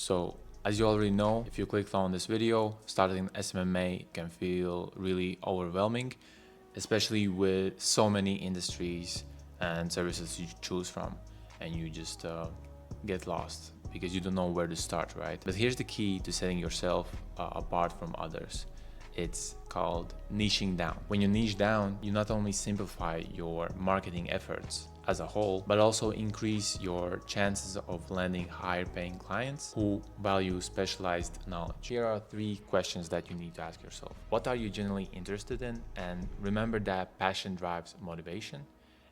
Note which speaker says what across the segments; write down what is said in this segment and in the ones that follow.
Speaker 1: So as you already know, if you clicked on this video, starting SMMA can feel really overwhelming, especially with so many industries and services you choose from, and you just get lost because you don't know where to start, right? But here's the key to setting yourself apart from others. It's called niching down. When you niche down, you not only simplify your marketing efforts as a whole, but also increase your chances of landing higher paying clients who value specialized knowledge. Here are 3 questions that you need to ask yourself. What are you genuinely interested in? And remember that passion drives motivation.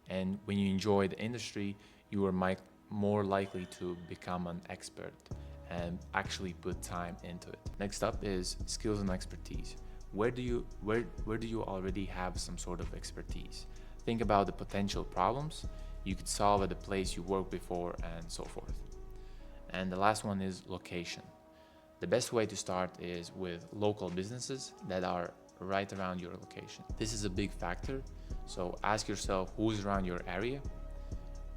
Speaker 1: And when you enjoy the industry, you are more likely to become an expert and actually put time into it. Next up is skills and expertise. Where do you already have some sort of expertise? Think about the potential problems you could solve at the place you worked before and so forth. And the last one is location. The best way to start is with local businesses that are right around your location. This is a big factor, so ask yourself who's around your area.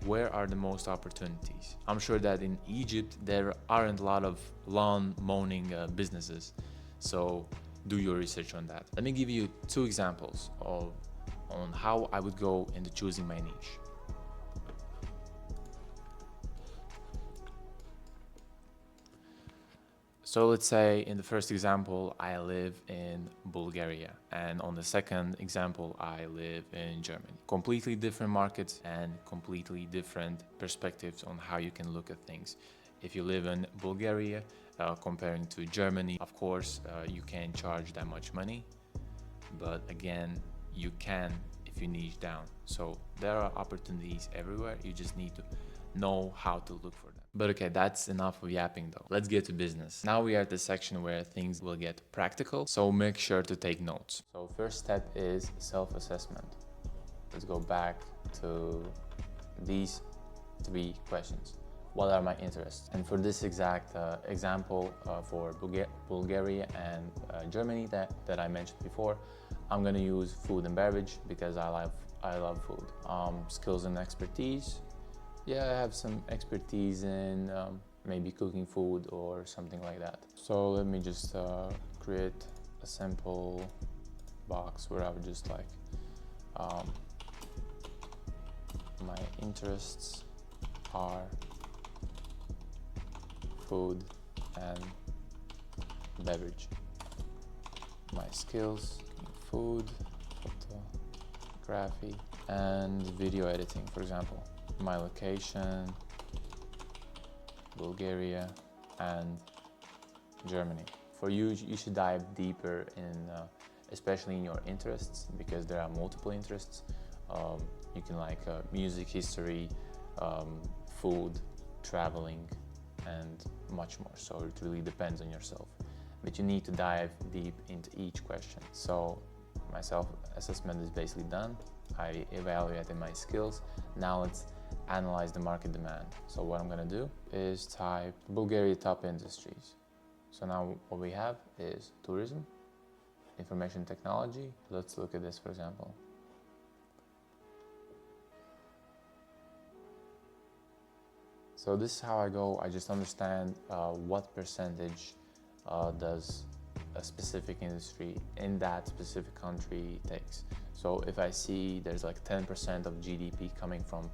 Speaker 1: Where are the most opportunities? I'm sure that in Egypt there aren't a lot of lawn mowing businesses, so do your research on that. Let me give you 2 examples on how I would go into choosing my niche. So let's say in the first example, I live in Bulgaria, and on the second example, I live in Germany. Completely different markets and completely different perspectives on how you can look at things. If you live in Bulgaria, comparing to Germany, of course, you can't charge that much money, but again, you can if you niche down. So there are opportunities everywhere. You just need to know how to look for them. But okay, that's enough of yapping though. Let's get to business. Now we are at the section where things will get practical, so make sure to take notes. So first step is self-assessment. Let's go back to these 3 questions. What are my interests? And for this exact example for Bulgaria and Germany that I mentioned before, I'm gonna use food and beverage because I love food. Skills and expertise. Yeah, I have some expertise in maybe cooking food or something like that. So let me just create a simple box where I would just like my interests are food and beverage. My skills, food, photography, and video editing, for example. My location, Bulgaria and Germany. For you, you should dive deeper in, especially in your interests, because there are multiple interests. You can like music, history, food, traveling, and much more. So it really depends on yourself. But you need to dive deep into each question. So my self-assessment is basically done. I evaluated my skills. Now let's analyze the market demand. So what I'm gonna do is type Bulgaria top industries. So now what we have is tourism, information technology. Let's look at this, for example. So this is how I go. I just understand what percentage does a specific industry in that specific country takes. So if I see there's like 10% of GDP coming from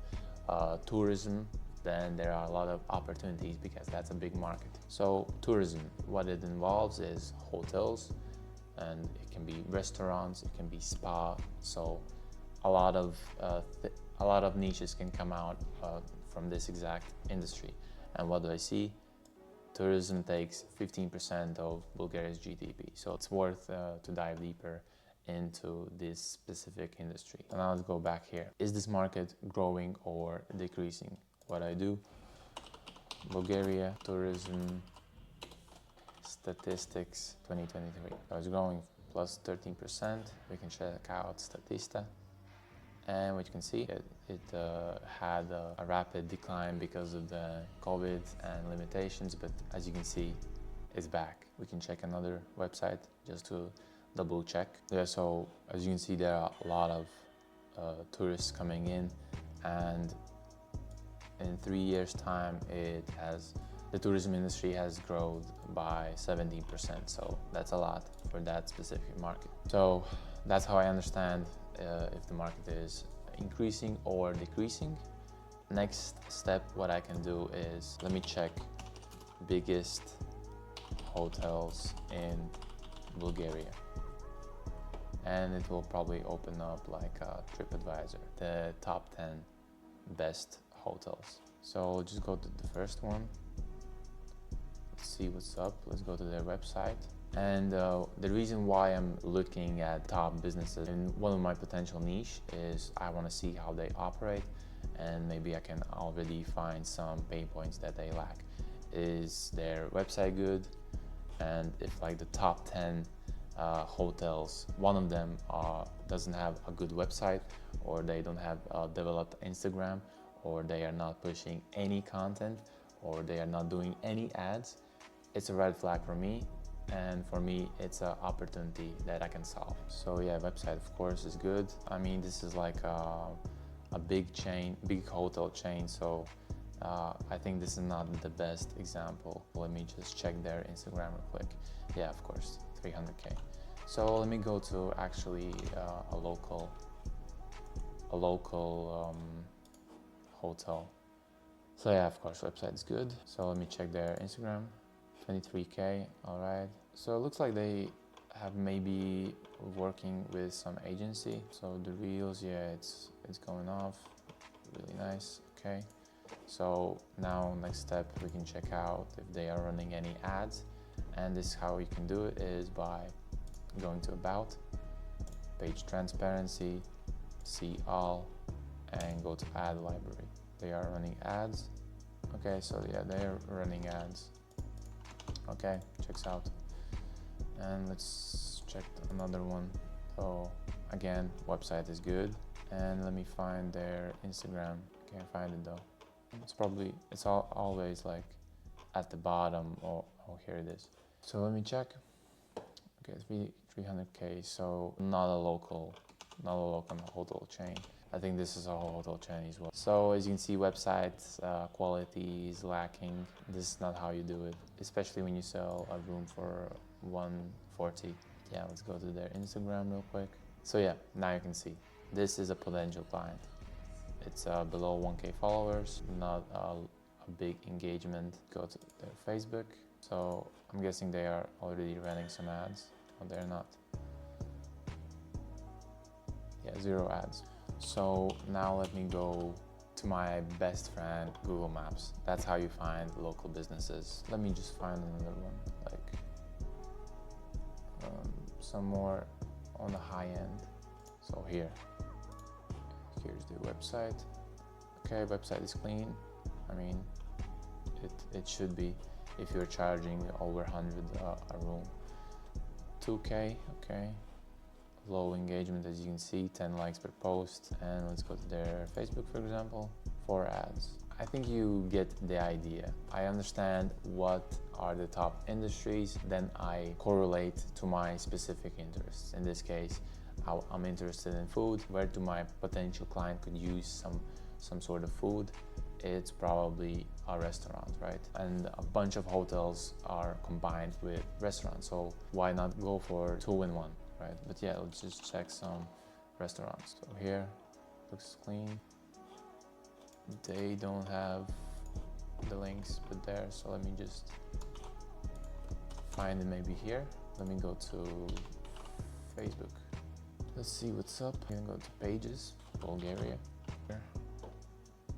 Speaker 1: tourism, then there are a lot of opportunities because that's a big market. So tourism, what it involves is hotels, and it can be restaurants, it can be spa. So a lot of niches can come out from this exact industry. And what do I see? Tourism takes 15% of Bulgaria's GDP. So it's worth to dive deeper into this specific industry. And now let's go back here. Is this market growing or decreasing? What I do, Bulgaria tourism statistics 2023. So it's growing plus 13%. We can check out Statista. And what you can see, it had a rapid decline because of the COVID and limitations, but as you can see, it's back. We can check another website just to double check. Yeah, so as you can see, there are a lot of tourists coming in, and in 3 years' time, it has The tourism industry has grown by 17%, so that's a lot for that specific market. So that's how I understand if the market is increasing or decreasing. Next step, what I can do is, let me check biggest hotels in Bulgaria. And it will probably open up like a TripAdvisor, the top 10 best hotels. So I'll just go to the first one. Let's see what's up. Let's go to their website. And the reason why I'm looking at top businesses in one of my potential niche is I want to see how they operate, and maybe I can already find some pain points that they lack. Is their website good? And if like the top 10 hotels, one of them doesn't have a good website, or they don't have a developed Instagram, or they are not pushing any content, or they are not doing any ads, it's a red flag for me. And for me, it's an opportunity that I can solve. So yeah, website of course is good. I mean, this is like a big chain, big hotel chain, so I think this is not the best example. Let me just check their Instagram real quick. Yeah, of course, 300K. So let me go to actually a local hotel. So yeah, of course, website is good. So let me check their Instagram, 23K, all right. So it looks like they have maybe working with some agency. So the reels, yeah, it's going off, really nice, okay. So now next step, we can check out if they are running any ads. And this is how you can do it, is by going to about, page transparency, see all, and go to ad library. They are running ads. Okay, so yeah, they are running ads. Okay, checks out. And let's check another one. So again, website is good. And let me find their Instagram. Can't find it though. It's always like at the bottom. Oh, here it is. So let me check. Okay, it's 300K. So not a local hotel chain. I think this is a hotel chain as well. So as you can see, websites quality is lacking. This is not how you do it, especially when you sell a room for 140. Yeah, let's go to their Instagram real quick. So yeah, now you can see this is a potential client. It's below 1K followers, not a big engagement. Go to their Facebook. So I'm guessing they are already running some ads. No, they're not. Yeah, 0 ads. So now let me go to my best friend, Google Maps. That's how you find local businesses. Let me just find another one, like some more on the high end. So here's the website. Okay, website is clean. I mean, it should be if you're charging over 100 a room. 2K, okay. Low engagement, as you can see, 10 likes per post. And let's go to their Facebook, for example, 4 ads. I think you get the idea. I understand what are the top industries, then I correlate to my specific interests. In this case, I'm interested in food. Where to my potential client could use some sort of food? It's probably a restaurant, right? And a bunch of hotels are combined with restaurants, so why not go for 2-in-1? Right? But yeah, let's just check some restaurants. So here, looks clean. They don't have the links put there, so let me just find it maybe here. Let me go to Facebook. Let's see what's up. You can go to pages, Bulgaria.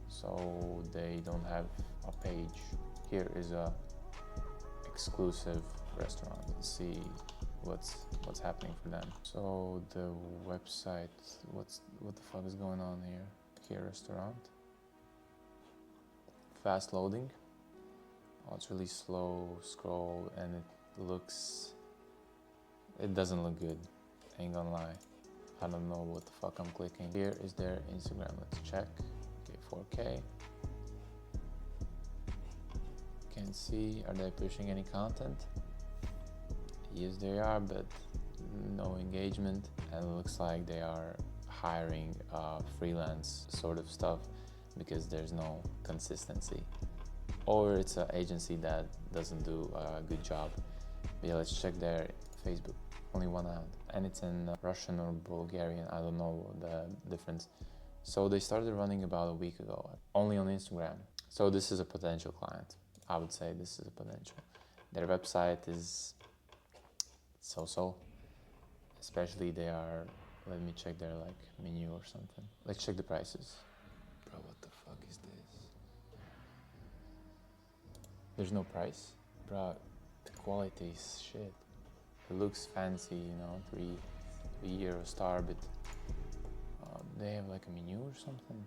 Speaker 1: So they don't have a page. Here is a exclusive restaurant. Let's see what's happening for them. So the website, what the fuck is going on here? Here, restaurant. Fast loading. Oh, it's really slow scroll, and it doesn't look good. Ain't gonna lie. I don't know what the fuck I'm clicking. Here is their Instagram. Let's check. Okay, 4K. Can't see. Are they pushing any content? Yes, they are, but no engagement. And it looks like they are hiring freelance sort of stuff because there's no consistency. or it's an agency that doesn't do a good job. But yeah, let's check their Facebook. Only one ad, and it's in Russian or Bulgarian, I don't know the difference. So they started running about a week ago, only on Instagram. So this is a potential client. I would say this is a potential. Their website is so-so, especially they are, let me check their like menu or something. Let's check the prices. Bro, what the fuck is this? There's no price? Bro, the quality is shit. It looks fancy, you know, 3 euro star, but they have like a menu or something.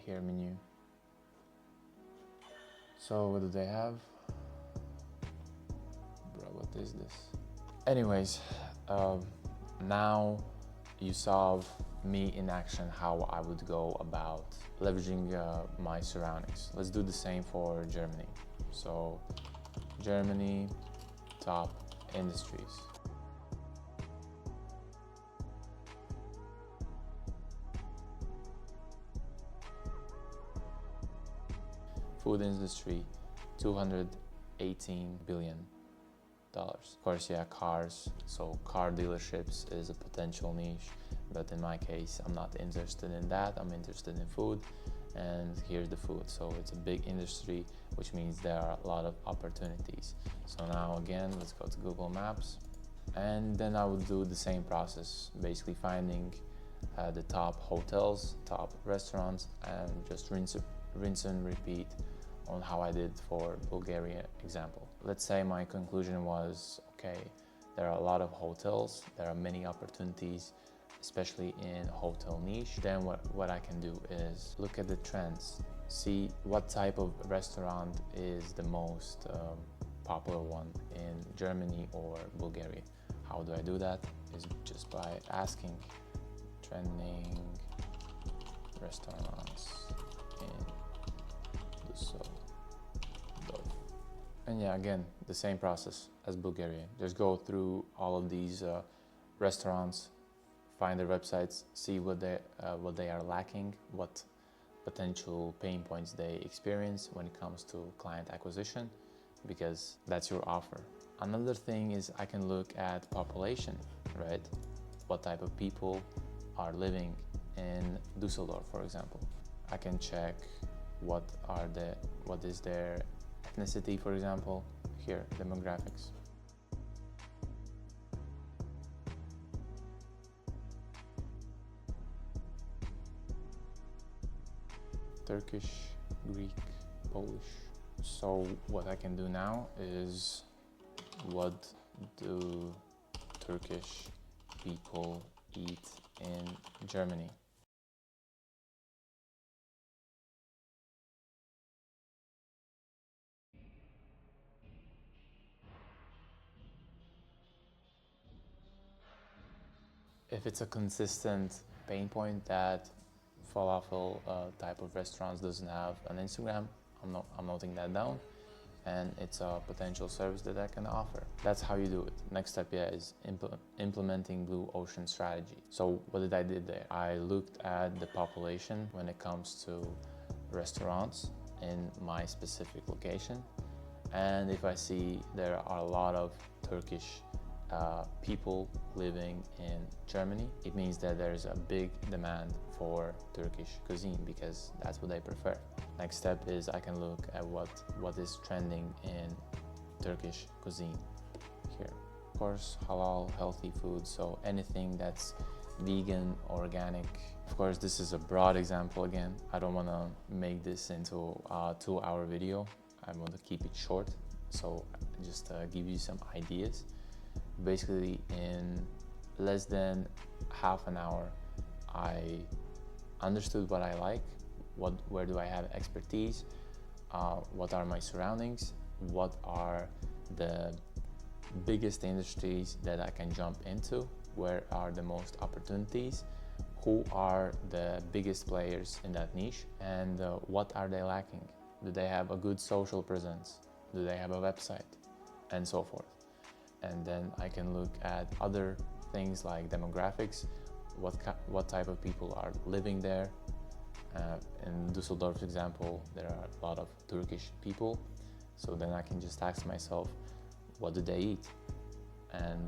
Speaker 1: Here, menu. So what do they have? Bro, what is this? Anyways, now you saw me in action, how I would go about leveraging my surroundings. Let's do the same for Germany. So Germany, top industries. Food industry, $218 billion. Of course, yeah, cars. So car dealerships is a potential niche, but in my case, I'm not interested in that. I'm interested in food, and here's the food. So it's a big industry, which means there are a lot of opportunities. So now again, let's go to Google Maps, and then I would do the same process, basically finding the top hotels, top restaurants, and just rinse and repeat on how I did for Bulgaria example. Let's say my conclusion was, okay, there are a lot of hotels, there are many opportunities, especially in hotel niche. Then what I can do is look at the trends, see what type of restaurant is the most popular one in Germany or Bulgaria. How do I do that? Is just by asking trending restaurants in Düsseldorf. And yeah, again, the same process as Bulgaria. Just go through all of these restaurants, find their websites, see what they are lacking, what potential pain points they experience when it comes to client acquisition, because that's your offer. Another thing is I can look at population, right? What type of people are living in Düsseldorf, for example. I can check what is their ethnicity, for example. Here, demographics. Turkish, Greek, Polish. So what I can do now is, what do Turkish people eat in Germany? If it's a consistent pain point that falafel type of restaurants doesn't have on Instagram, I'm noting that down, and it's a potential service that I can offer. That's how you do it. Next step, yeah, is implementing blue ocean strategy. So what did I do there? I looked at the population when it comes to restaurants in my specific location, and if I see there are a lot of Turkish people living in Germany, it means that there's a big demand for Turkish cuisine, because that's what they prefer. Next step is I can look at what is trending in Turkish cuisine here. Of course, halal, healthy food, so anything that's vegan, organic. Of course, this is a broad example again. I don't want to make this into a 2-hour video. I want to keep it short, so just give you some ideas. Basically, in less than half an hour, I understood what I like, where do I have expertise, what are my surroundings, what are the biggest industries that I can jump into, where are the most opportunities, who are the biggest players in that niche, and what are they lacking. Do they have a good social presence? Do they have a website? And so forth. And then I can look at other things like demographics, what type of people are living there, In Düsseldorf's example, there are a lot of Turkish people, so then I can just ask myself, what do they eat? And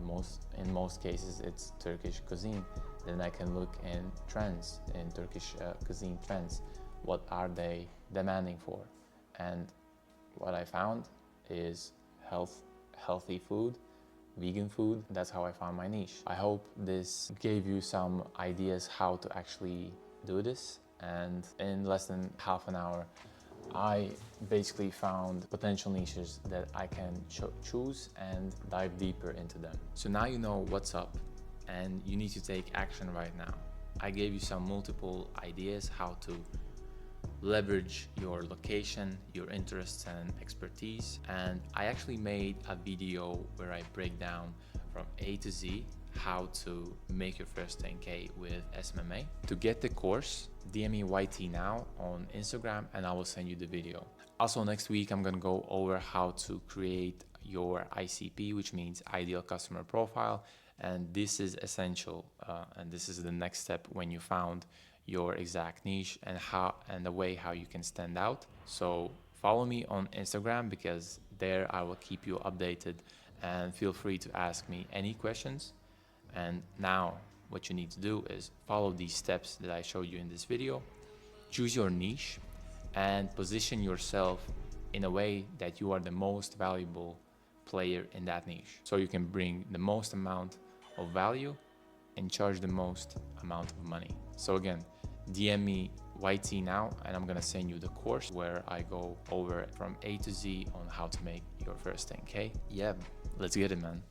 Speaker 1: in most cases, it's Turkish cuisine. Then I can look in trends, in Turkish cuisine trends. What are they demanding for? And what I found is healthy food, vegan food. That's how I found my niche. I hope this gave you some ideas how to actually do this. And in less than half an hour, I basically found potential niches that I can choose and dive deeper into them. So now you know what's up and you need to take action right now. I gave you some multiple ideas how to leverage your location, your interests and expertise. And I actually made a video where I break down from A to Z how to make your first 10K with SMMA. To get the course, DM me YT now on Instagram and I will send you the video. Also next week, I'm gonna go over how to create your ICP, which means ideal customer profile. And this is essential. And this is the next step when you found your exact niche and the way how you can stand out. So follow me on Instagram because there I will keep you updated, and feel free to ask me any questions. And now what you need to do is follow these steps that I showed you in this video. Choose your niche and position yourself in a way that you are the most valuable player in that niche. So you can bring the most amount of value and charge the most amount of money. So again, DM me YT now and I'm gonna send you the course where I go over from A to Z on how to make your first 10K. Yeah, let's get it, man.